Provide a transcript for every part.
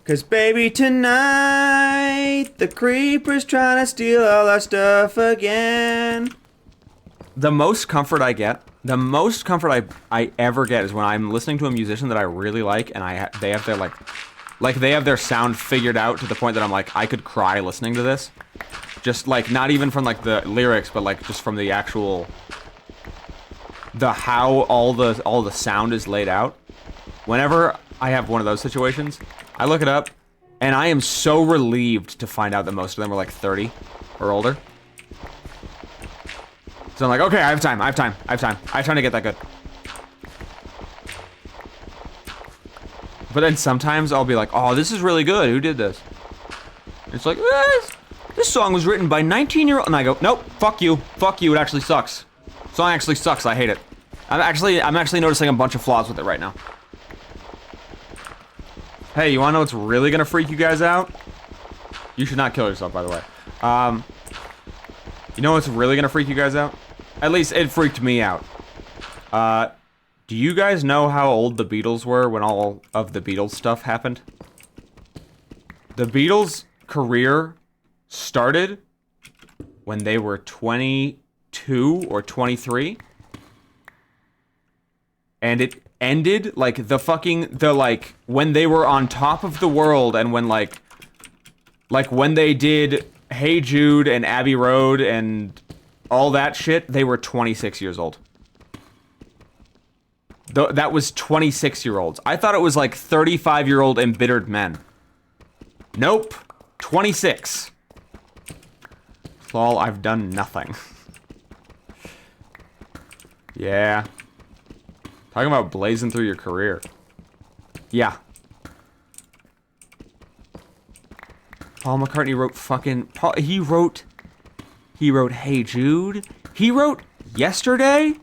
'Cause baby, tonight the creeper's trying to steal all our stuff again. The most comfort I get, the most comfort I ever get is when I'm listening to a musician that I really like, and they have their they have their sound figured out to the point that I'm like, I could cry listening to this. Just like, not even from like the lyrics, but like just from the actual, how all the sound is laid out. Whenever I have one of those situations, I look it up, and I am so relieved to find out that most of them are like 30 or older. So I'm like, okay, I have time to get that good. But then sometimes I'll be like, oh, this is really good. Who did this? It's like, this song was written by 19-year-old. And I go, nope, fuck you. Fuck you, it actually sucks. Song actually sucks, I hate it. I'm actually noticing a bunch of flaws with it right now. Hey, you wanna know what's really gonna freak you guys out? You should not kill yourself, by the way. You know what's really gonna freak you guys out? At least it freaked me out. Do you guys know how old the Beatles were when all of the Beatles stuff happened? The Beatles' career started when they were 22 or 23. And it ended, like, when they were on top of the world, and when, like, when they did Hey Jude and Abbey Road and all that shit, they were 26 years old. That was 26-year-olds. I thought it was, like, 35-year-old embittered men. Nope. 26. Lol, I've done nothing. Yeah. Talking about blazing through your career. Yeah. Paul McCartney wrote fucking... He wrote Hey Jude. He wrote Yesterday?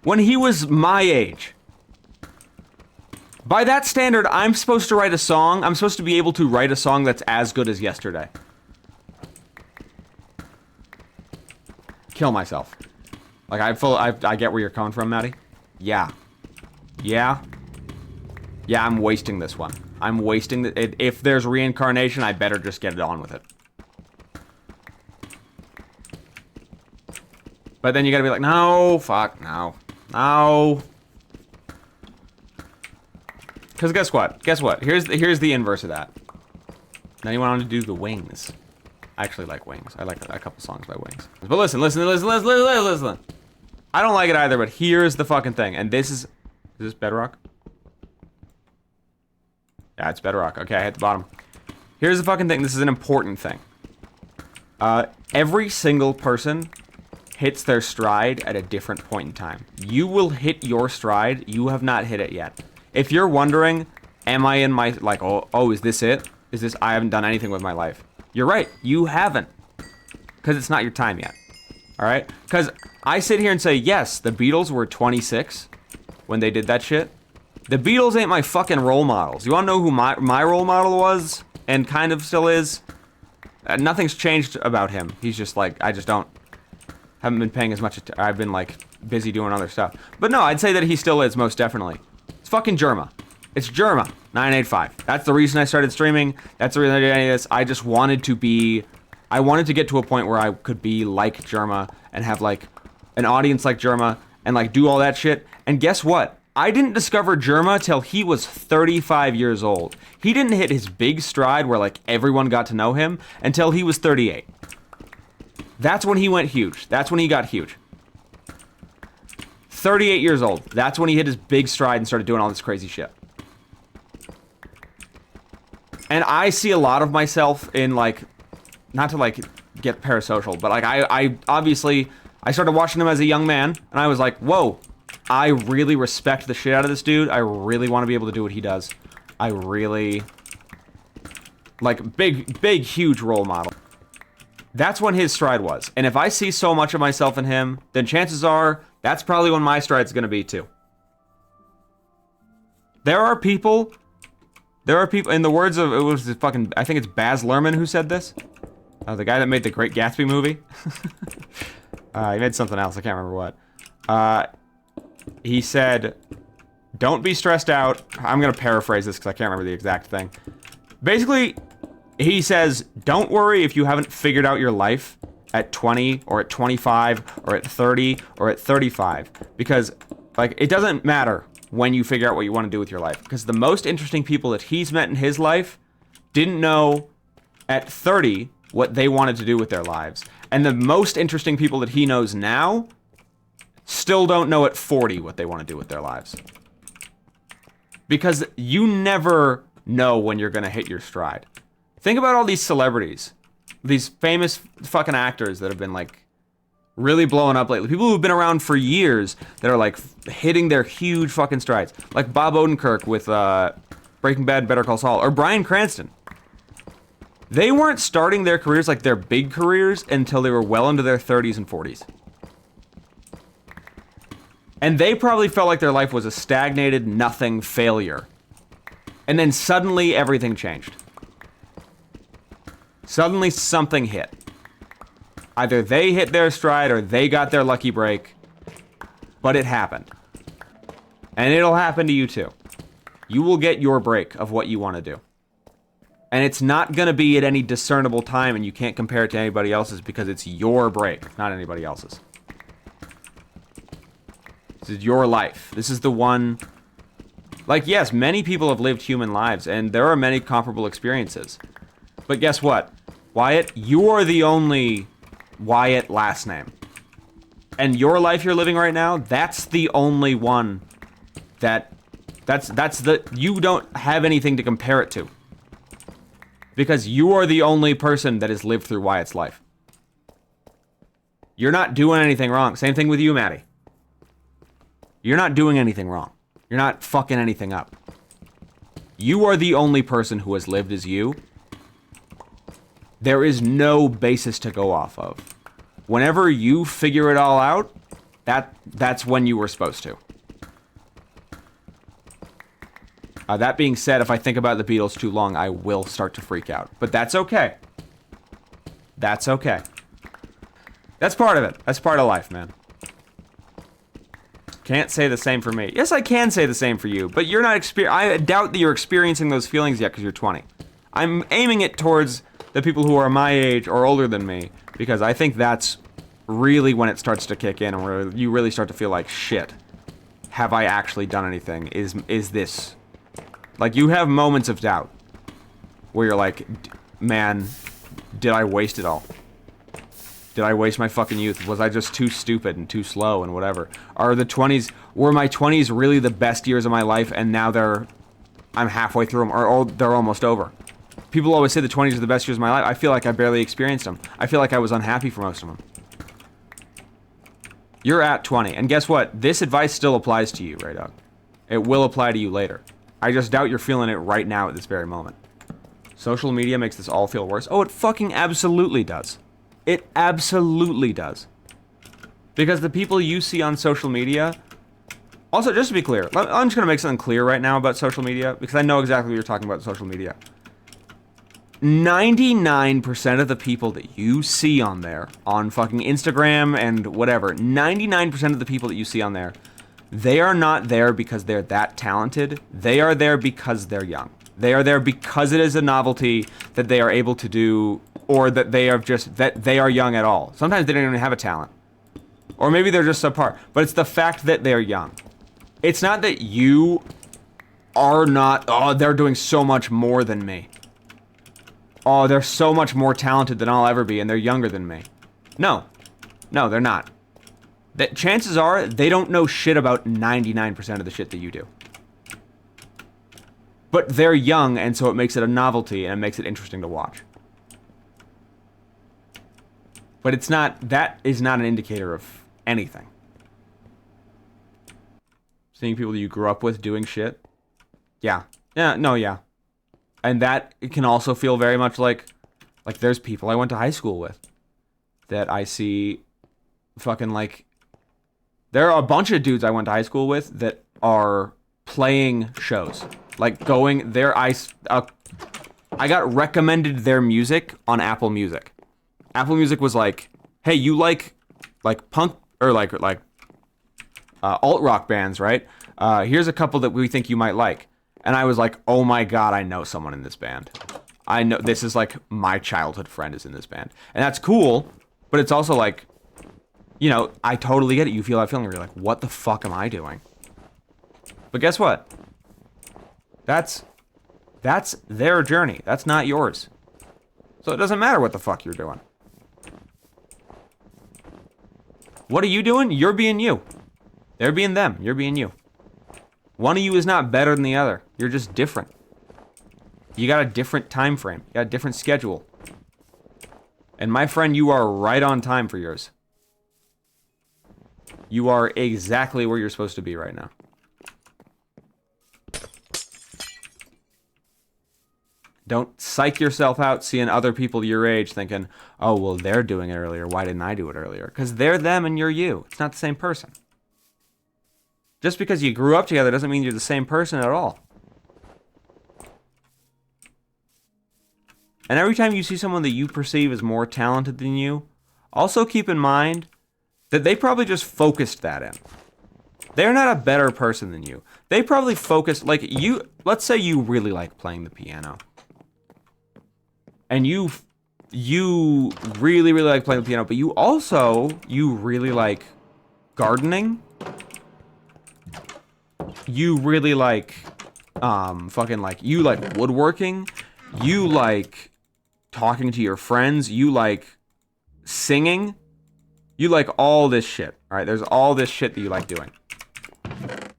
When he was my age. By that standard, I'm supposed to write a song. I'm supposed to be able to write a song that's as good as Yesterday. Kill myself. Like, I get where you're coming from, Maddie. Yeah. Yeah. Yeah, I'm wasting this one. I'm wasting it. If there's reincarnation, I better just get it on with it. But then you gotta be like, no, fuck, no. No. Because guess what? Guess what? Here's the inverse of that. Then you went on to do the Wings. I actually like Wings. I like a couple songs by Wings. But listen. I don't like it either, but here's the fucking thing. And this is this Bedrock? Yeah, it's Bedrock. Okay, I hit the bottom. Here's the fucking thing. This is an important thing. Every single person hits their stride at a different point in time. You will hit your stride. You have not hit it yet. If you're wondering, am I in my, like, oh, is this it? Is this, I haven't done anything with my life. You're right. You haven't. Because it's not your time yet. All right? Because I sit here and say, yes, the Beatles were 26 when they did that shit. The Beatles ain't my fucking role models. You want to know who my role model was? And kind of still is? Nothing's changed about him. He's just like, I just haven't been paying as much. I've been like busy doing other stuff. But no, I'd say that he still is, most definitely. It's fucking Jerma. It's Jerma 985. That's the reason I started streaming. That's the reason I did any of this. I just wanted to be... I wanted to get to a point where I could be like Jerma and have like an audience like Jerma and like do all that shit. And guess what? I didn't discover Jerma till he was 35 years old. He didn't hit his big stride where like everyone got to know him until he was 38. That's when he went huge. That's when he got huge. 38 years old. That's when he hit his big stride and started doing all this crazy shit. And I see a lot of myself in like, not to like get parasocial, but like I obviously, I started watching him as a young man and I was like, whoa, I really respect the shit out of this dude. I really want to be able to do what he does. I really, like, big, huge role model. That's when his stride was. And if I see so much of myself in him, then chances are that's probably when my stride's gonna be too. There are people, in the words of, it was fucking, I think it's Baz Luhrmann who said this. The guy that made the Great Gatsby movie. He made something else, I can't remember what. He said, Don't be stressed out. I'm going to paraphrase this because I can't remember the exact thing. Basically, he says, don't worry if you haven't figured out your life at 20 or at 25 or at 30 or at 35. Because, like, it doesn't matter when you figure out what you want to do with your life. Because the most interesting people that he's met in his life didn't know at 30 what they wanted to do with their lives. And the most interesting people that he knows now still don't know at 40 what they want to do with their lives. Because you never know when you're going to hit your stride. Think about all these celebrities. These famous fucking actors that have been, like, really blowing up lately. People who've been around for years that are, like, hitting their huge fucking strides. Like Bob Odenkirk with Breaking Bad, Better Call Saul. Or Bryan Cranston. They weren't starting their careers, like their big careers, until they were well into their 30s and 40s. And they probably felt like their life was a stagnated, nothing failure. And then suddenly everything changed. Suddenly something hit. Either they hit their stride or they got their lucky break. But it happened. And it'll happen to you too. You will get your break of what you want to do. And it's not going to be at any discernible time, and you can't compare it to anybody else's because it's your break, not anybody else's. This is your life. This is the one... Like, yes, many people have lived human lives, and there are many comparable experiences. But guess what? Wyatt, you are the only Wyatt last name. And your life you're living right now, that's the only one that... That's the... You don't have anything to compare it to. Because you are the only person that has lived through Wyatt's life. You're not doing anything wrong. Same thing with you, Maddie. You're not doing anything wrong. You're not fucking anything up. You are the only person who has lived as you. There is no basis to go off of. Whenever you figure it all out, that's when you were supposed to. That being said, if I think about the Beatles too long, I will start to freak out. But that's okay. That's okay. That's part of it. That's part of life, man. Can't say the same for me. Yes, I can say the same for you, but you're not I doubt that you're experiencing those feelings yet because you're 20. I'm aiming it towards the people who are my age or older than me, because I think that's really when it starts to kick in and where you really start to feel like, shit, have I actually done anything? Is this... Like, you have moments of doubt where you're like, man, did I waste it all? Did I waste my fucking youth? Was I just too stupid and too slow and whatever? Were my 20s really the best years of my life and now I'm halfway through them, or they're almost over? People always say the 20s are the best years of my life. I feel like I barely experienced them. I feel like I was unhappy for most of them. You're at 20, and guess what? This advice still applies to you, Ray Dog. It will apply to you later. I just doubt you're feeling it right now at this very moment. Social media makes this all feel worse. Oh, it fucking absolutely does. It absolutely does. Because the people you see on social media... Also, just to be clear, I'm just going to make something clear right now about social media, because I know exactly what you're talking about social media. 99% of the people that you see on there, on fucking Instagram and whatever, 99% of the people that you see on there, they are not there because they're that talented. They are there because they're young. They are there because it is a novelty that they are able to do, or that they are young at all. Sometimes they don't even have a talent. Or maybe they're just subpar. But it's the fact that they're young. It's not that you are not, oh, they're doing so much more than me. Oh, they're so much more talented than I'll ever be, and they're younger than me. No. No, they're not. That chances are they don't know shit about 99% of the shit that you do. But they're young, and so it makes it a novelty, and it makes it interesting to watch. But that is not an indicator of anything. Seeing people you grew up with doing shit. Yeah. Yeah, no, yeah. And that, it can also feel very much like there's people I went to high school with that I see fucking like... There are a bunch of dudes I went to high school with that are playing shows. Like going there, I got recommended their music on Apple Music. Apple Music was like, hey, you like punk or like alt rock bands, right? Here's a couple that we think you might like. And I was like, oh my god, I know someone in this band. I know, this is like, my childhood friend is in this band. And that's cool, but it's also like, you know, I totally get it. You feel that feeling where you're like, what the fuck am I doing? But guess what? That's their journey. That's not yours. So it doesn't matter what the fuck you're doing. What are you doing? You're being you. They're being them. You're being you. One of you is not better than the other. You're just different. You got a different time frame. You got a different schedule. And my friend, you are right on time for yours. You are exactly where you're supposed to be right now. Don't psych yourself out seeing other people your age thinking, oh, well, they're doing it earlier. Why didn't I do it earlier? Because they're them and you're you. It's not the same person. Just because you grew up together doesn't mean you're the same person at all. And every time you see someone that you perceive as more talented than you, also keep in mind that they probably just focused that in. They're not a better person than you. They probably focused, like you, let's say you really like playing the piano. And you really, really like playing the piano, but you really like gardening. You really like, you like woodworking. You like talking to your friends. You like singing. You like all this shit, all right? There's all this shit that you like doing.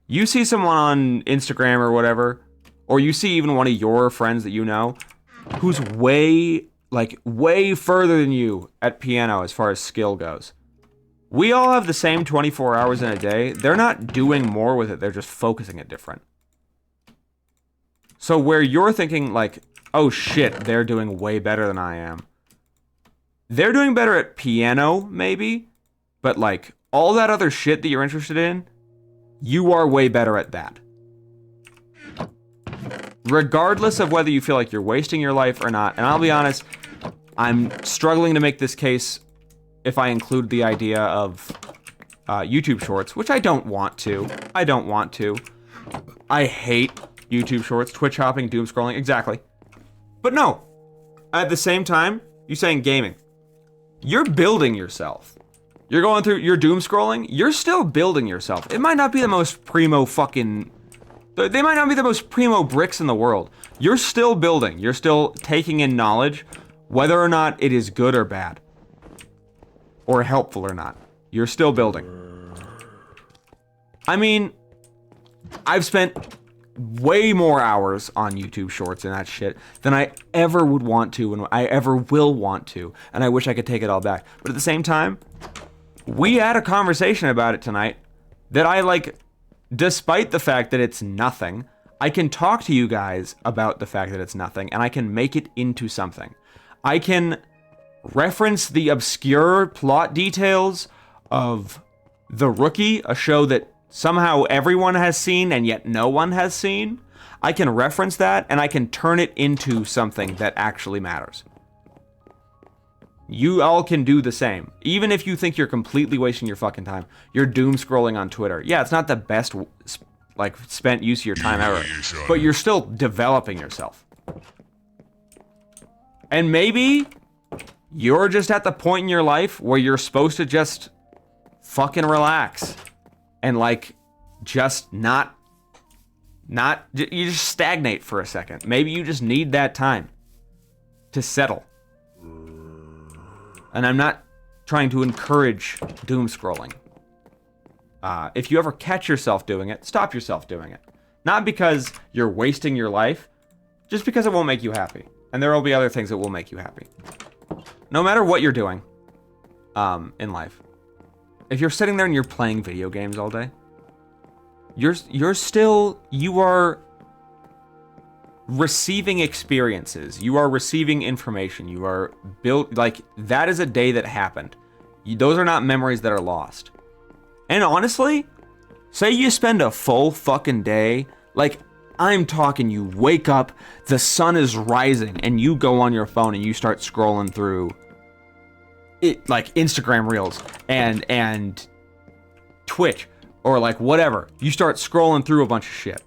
You see someone on Instagram or whatever, or you see even one of your friends that you know, who's way further than you at piano as far as skill goes. We all have the same 24 hours in a day. They're not doing more with it. They're just focusing it different. So where you're thinking like, oh shit, they're doing way better than I am. They're doing better at piano, maybe, but like all that other shit that you're interested in, you are way better at that. Regardless of whether you feel like you're wasting your life or not, and I'll be honest, I'm struggling to make this case if I include the idea of YouTube Shorts, which I don't want to. I hate YouTube Shorts, Twitch hopping, doom scrolling, exactly. But no, at the same time, you're saying gaming. You're building yourself. You're going through, you're doom scrolling, you're still building yourself. It might not be the most primo fucking... They might not be the most primo bricks in the world. You're still building. You're still taking in knowledge, whether or not it is good or bad. Or helpful or not. You're still building. I mean, I've spent way more hours on YouTube Shorts and that shit than I ever would want to and I ever will want to. And I wish I could take it all back. But at the same time, we had a conversation about it tonight that I like... Despite the fact that it's nothing, I can talk to you guys about the fact that it's nothing, and I can make it into something. I can reference the obscure plot details of The Rookie, a show that somehow everyone has seen and yet no one has seen. I can reference that, and I can turn it into something that actually matters. You all can do the same. Even if you think you're completely wasting your fucking time, you're doom scrolling on Twitter. Yeah, it's not the best, like, spent use of your time ever, but you're still developing yourself. And maybe you're just at the point in your life where you're supposed to just fucking relax and like just not you just stagnate for a second. Maybe you just need that time to settle. And I'm not trying to encourage doom scrolling. If you ever catch yourself doing it, stop yourself doing it. Not because you're wasting your life, just because it won't make you happy. And there will be other things that will make you happy. No matter what you're doing in life. If you're sitting there and you're playing video games all day, you are receiving experiences, you are receiving information, you are built, like, that is a day that happened. Those are not memories that are lost. And honestly, say you spend a full fucking day, like, I'm talking, you wake up, the sun is rising, and you go on your phone and you start scrolling through it, like Instagram Reels and Twitch, or like whatever. You start scrolling through a bunch of shit.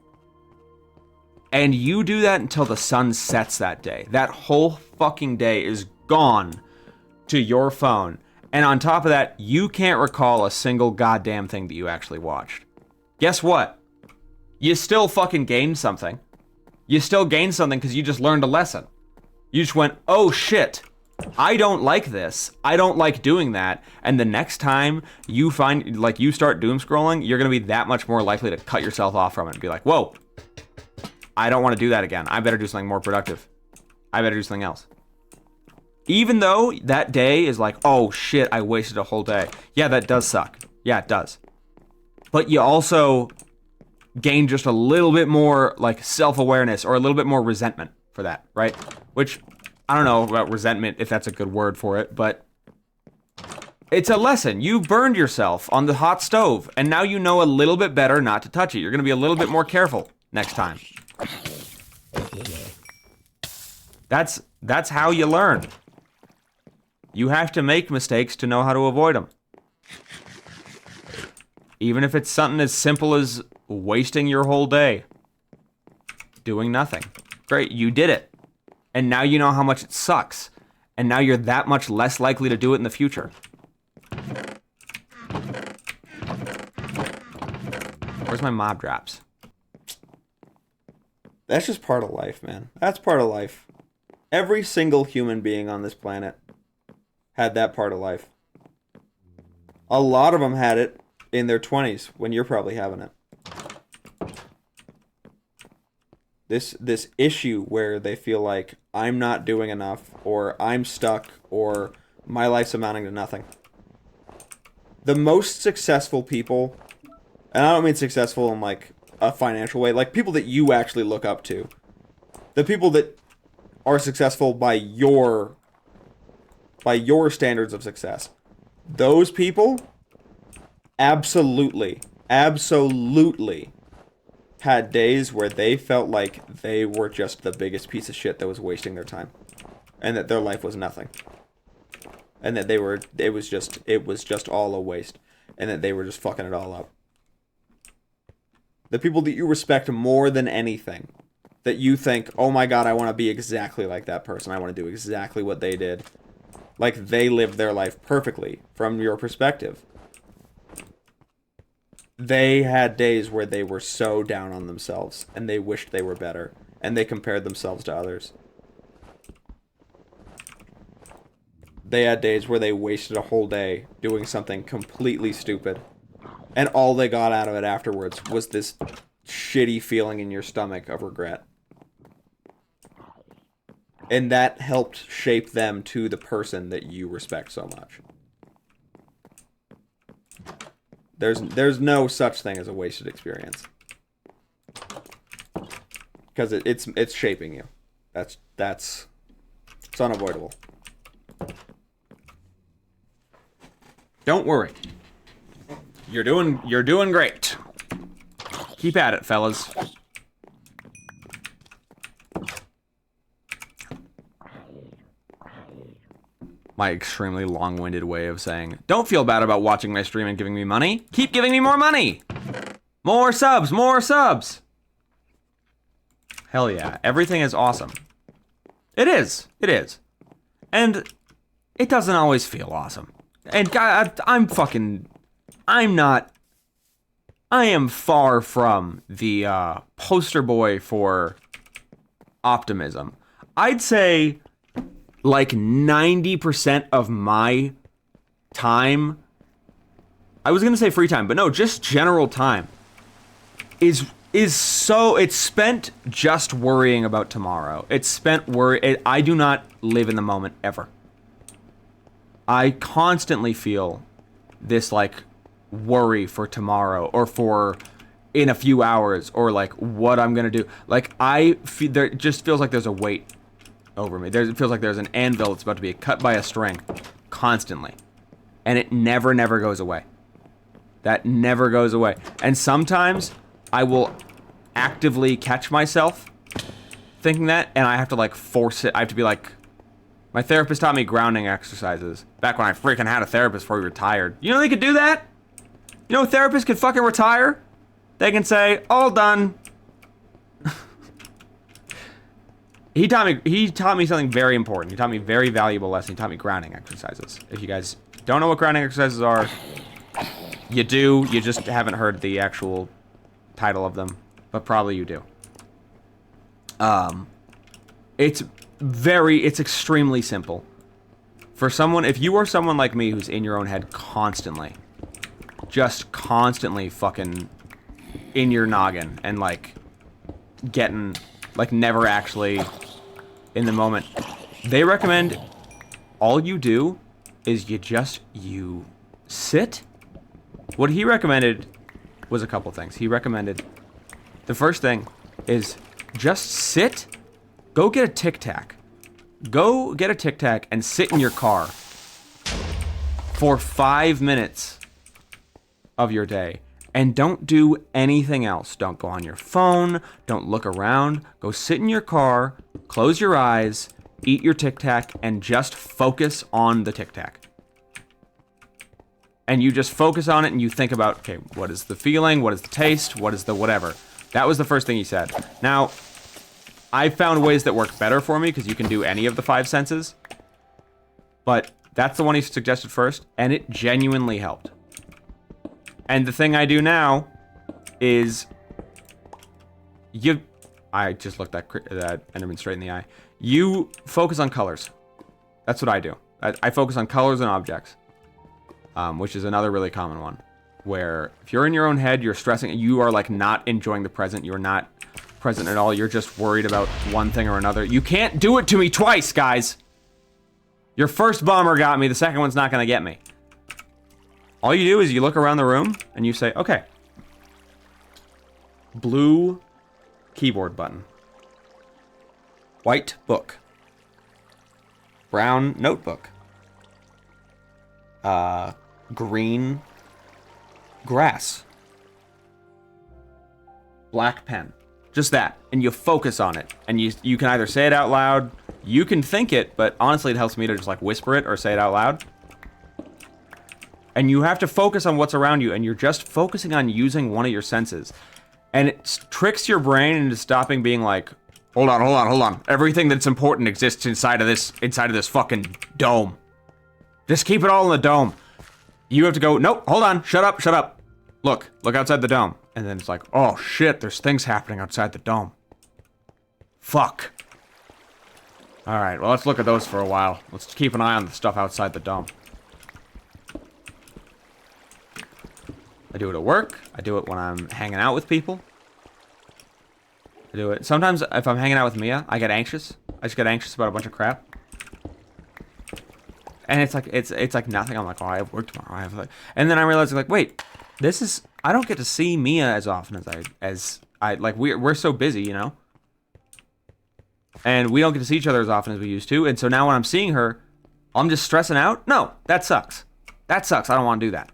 And you do that until the sun sets that day. That whole fucking day is gone to your phone. And on top of that, you can't recall a single goddamn thing that you actually watched. Guess what? You still fucking gained something. You still gained something because you just learned a lesson. You just went, oh shit, I don't like this. I don't like doing that. And the next time you find, like, you start doom scrolling, you're going to be that much more likely to cut yourself off from it and be like, whoa, I don't want to do that again. I better do something more productive. I better do something else. Even though that day is like, oh shit, I wasted a whole day. Yeah, that does suck. Yeah, it does. But you also gain just a little bit more like self-awareness or a little bit more resentment for that, right? Which, I don't know about resentment, if that's a good word for it, but it's a lesson. You burned yourself on the hot stove, and now you know a little bit better not to touch it. You're going to be a little bit more careful next time. That's how you learn. You have to make mistakes to know how to avoid them. Even if it's something as simple as wasting your whole day doing nothing. Great, you did it. And now you know how much it sucks. And now you're that much less likely to do it in the future. Where's my mob drops? That's just part of life, man. That's part of life. Every single human being on this planet had that part of life. A lot of them had it in their 20s, when you're probably having it. This issue where they feel like I'm not doing enough, or I'm stuck, or my life's amounting to nothing. The most successful people, and I don't mean successful in like a financial way, like people that you actually look up to. The people that are successful by your standards of success. Those people absolutely had days where they felt like they were just the biggest piece of shit that was wasting their time. And that their life was nothing. And that it was just all a waste. And that they were just fucking it all up. The people that you respect more than anything. That you think, oh my god, I want to be exactly like that person. I want to do exactly what they did. Like they lived their life perfectly from your perspective. They had days where they were so down on themselves and they wished they were better and they compared themselves to others. They had days where they wasted a whole day doing something completely stupid and all they got out of it afterwards was this shitty feeling in your stomach of regret. And that helped shape them to the person that you respect so much. There's no such thing as a wasted experience. Because it's shaping you. It's unavoidable. Don't worry. You're doing great. Keep at it, fellas. My extremely long-winded way of saying, don't feel bad about watching my stream and giving me money. Keep giving me more money. More subs, more subs. Hell yeah, everything is awesome. It is. And it doesn't always feel awesome. And God, I am far from the poster boy for optimism. I'd say like 90% of my time, I was gonna say free time, but no, just general time, is so, it's spent just worrying about tomorrow. It's spent I do not live in the moment ever. I constantly feel this like worry for tomorrow or for in a few hours or like what I'm gonna do. Like there just feels like there's a weight over me. It feels like there's an anvil that's about to be cut by a string constantly. And it never goes away. That never goes away. And sometimes I will actively catch myself thinking that, and I have to like force it. I have to be like, my therapist taught me grounding exercises back when I freaking had a therapist before we retired. You know they could do that? You know, therapists can fucking retire. They can say, all done. He taught me something very important. He taught me a very valuable lesson. He taught me grounding exercises. If you guys don't know what grounding exercises are, you do. You just haven't heard the actual title of them, but probably you do. It's extremely simple. For someone, if you are someone like me who's in your own head constantly, just constantly fucking in your noggin and like getting like never actually in the moment, they recommend all you do is you sit. What he recommended was a couple things. He recommended the first thing is just sit, go get a Tic Tac. Go get a Tic Tac and sit in your car for 5 minutes of your day. And don't do anything else. Don't go on your phone. Don't look around. Go sit in your car, close your eyes, eat your Tic Tac, and just focus on the Tic Tac. And you just focus on it and you think about, okay, what is the feeling? What is the taste? What is the whatever? That was the first thing he said. Now, I found ways that work better for me because you can do any of the 5 senses. But that's the one he suggested first, and it genuinely helped. And the thing I do now is I just looked that Enderman straight in the eye. You focus on colors. That's what I do. I focus on colors and objects, which is another really common one. Where if you're in your own head, you're stressing, you are like not enjoying the present. You're not present at all. You're just worried about one thing or another. You can't do it to me twice, guys. Your first bomber got me. The second one's not going to get me. All you do is you look around the room and you say, okay, blue keyboard button, white book, brown notebook, green grass, black pen. Just that. And you focus on it. And you can either say it out loud, you can think it, but honestly it helps me to just like whisper it or say it out loud. And you have to focus on what's around you, and you're just focusing on using one of your senses. And it tricks your brain into stopping being like, hold on. Everything that's important exists inside of this fucking dome. Just keep it all in the dome. You have to go, nope, hold on, shut up. Look outside the dome. And then it's like, oh shit, there's things happening outside the dome. Fuck. Alright, well let's look at those for a while. Let's keep an eye on the stuff outside the dome. I do it at work. I do it when I'm hanging out with people. I do it. Sometimes if I'm hanging out with Mia, I get anxious. I just get anxious about a bunch of crap. And it's like nothing. I'm like, oh, I have work tomorrow. I have like, and then I realize like, wait, I don't get to see Mia as often as I like. We're so busy, you know. And we don't get to see each other as often as we used to. And so now when I'm seeing her, I'm just stressing out. No, that sucks. I don't want to do that.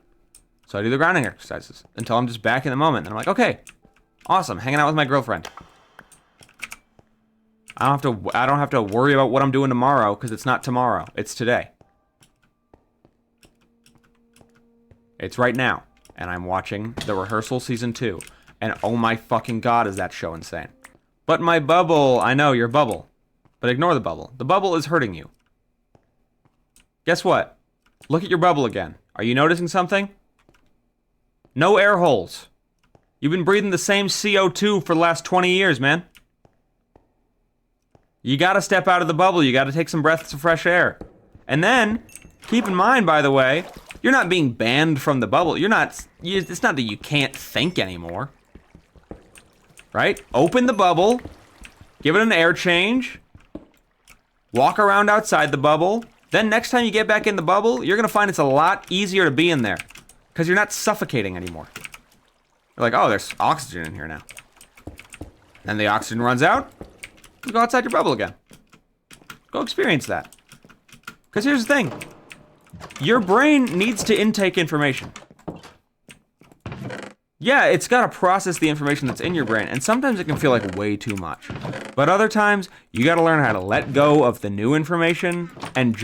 So I do the grounding exercises until I'm just back in the moment. And I'm like, okay, awesome, hanging out with my girlfriend. I don't have to worry about what I'm doing tomorrow because it's not tomorrow. It's today. It's right now. And I'm watching The Rehearsal Season 2. And oh my fucking god, is that show insane. But my bubble, I know, your bubble. But ignore the bubble. The bubble is hurting you. Guess what? Look at your bubble again. Are you noticing something? No air holes. You've been breathing the same CO2 for the last 20 years, man. You gotta step out of the bubble. You gotta take some breaths of fresh air. And then, keep in mind, by the way, you're not being banned from the bubble. It's not that you can't think anymore. Right? Open the bubble. Give it an air change. Walk around outside the bubble. Then next time you get back in the bubble, you're gonna find it's a lot easier to be in there. Because you're not suffocating anymore. You're like, oh, there's oxygen in here now. Then the oxygen runs out. You go outside your bubble again. Go experience that. Because here's the thing. Your brain needs to intake information. Yeah, it's got to process the information that's in your brain. And sometimes it can feel like way too much. But other times, you got to learn how to let go of the new information and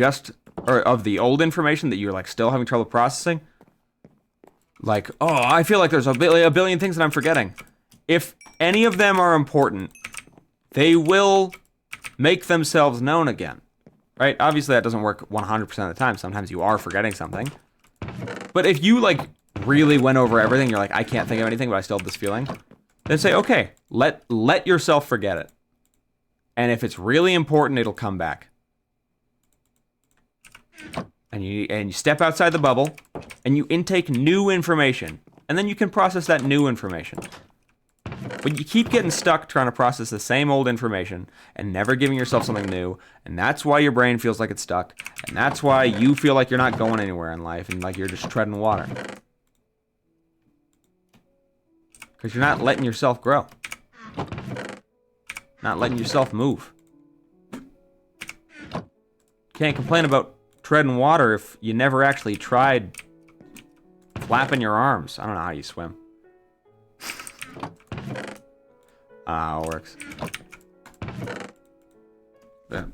or of the old information that you're like still having trouble processing. Like, oh, I feel like there's a billion things that I'm forgetting. If any of them are important, they will make themselves known again. Right? Obviously, that doesn't work 100% of the time. Sometimes you are forgetting something. But if you, like, really went over everything, you're like, I can't think of anything, but I still have this feeling, then say, okay, let yourself forget it. And if it's really important, it'll come back. And you step outside the bubble, and you intake new information. And then you can process that new information. But you keep getting stuck trying to process the same old information and never giving yourself something new, and that's why your brain feels like it's stuck, and that's why you feel like you're not going anywhere in life and like you're just treading water. Because you're not letting yourself grow. Not letting yourself move. Can't complain about treading water if you never actually tried flapping your arms. I don't know how you swim. How it works. Yeah.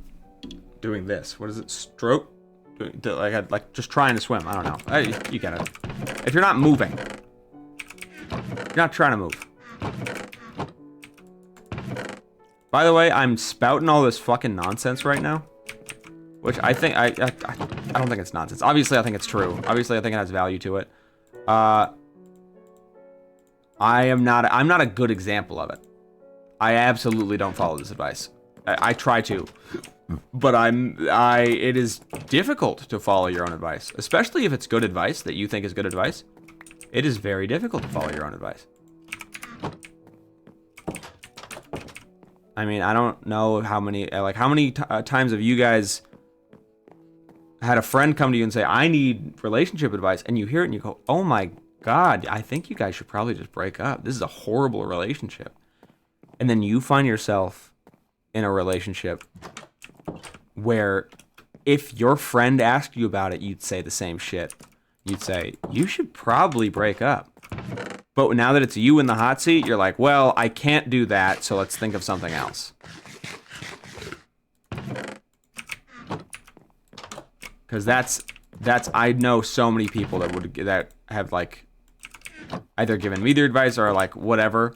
Doing this. What is it? Stroke? Like just trying to swim. I don't know. You get it. If you're not moving, you're not trying to move. By the way, I'm spouting all this fucking nonsense right now, which I think I don't think it's nonsense. Obviously, I think it's true. Obviously, I think it has value to it. I'm not a good example of it. I absolutely don't follow this advice. I try to, but it is difficult to follow your own advice, especially if it's good advice that you think is good advice. It is very difficult to follow your own advice. I mean, I don't know how many times have you guys had a friend come to you and say, I need relationship advice, and you hear it and you go, oh my God, I think you guys should probably just break up. This is a horrible relationship. And then you find yourself in a relationship where if your friend asked you about it, you'd say the same shit. You'd say, you should probably break up. But now that it's you in the hot seat, you're like, well, I can't do that, so let's think of something else. Because that's I know so many people that have like either given me the advice or like whatever,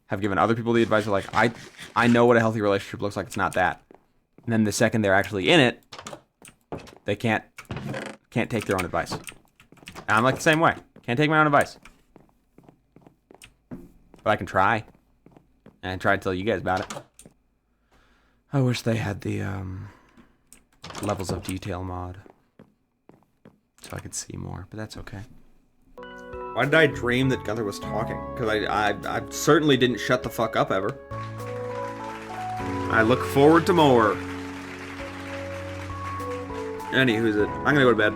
have given other people the advice. Or like, I know what a healthy relationship looks like. It's not that. And then the second they're actually in it, they can't take their own advice. And I'm like the same way. Can't take my own advice. But I can try. And try to tell you guys about it. I wish they had the levels of detail mod. So I could see more, but that's okay. Why did I dream that Gunther was talking? Because I certainly didn't shut the fuck up ever. I look forward to more. Anywho's it? I'm gonna go to bed.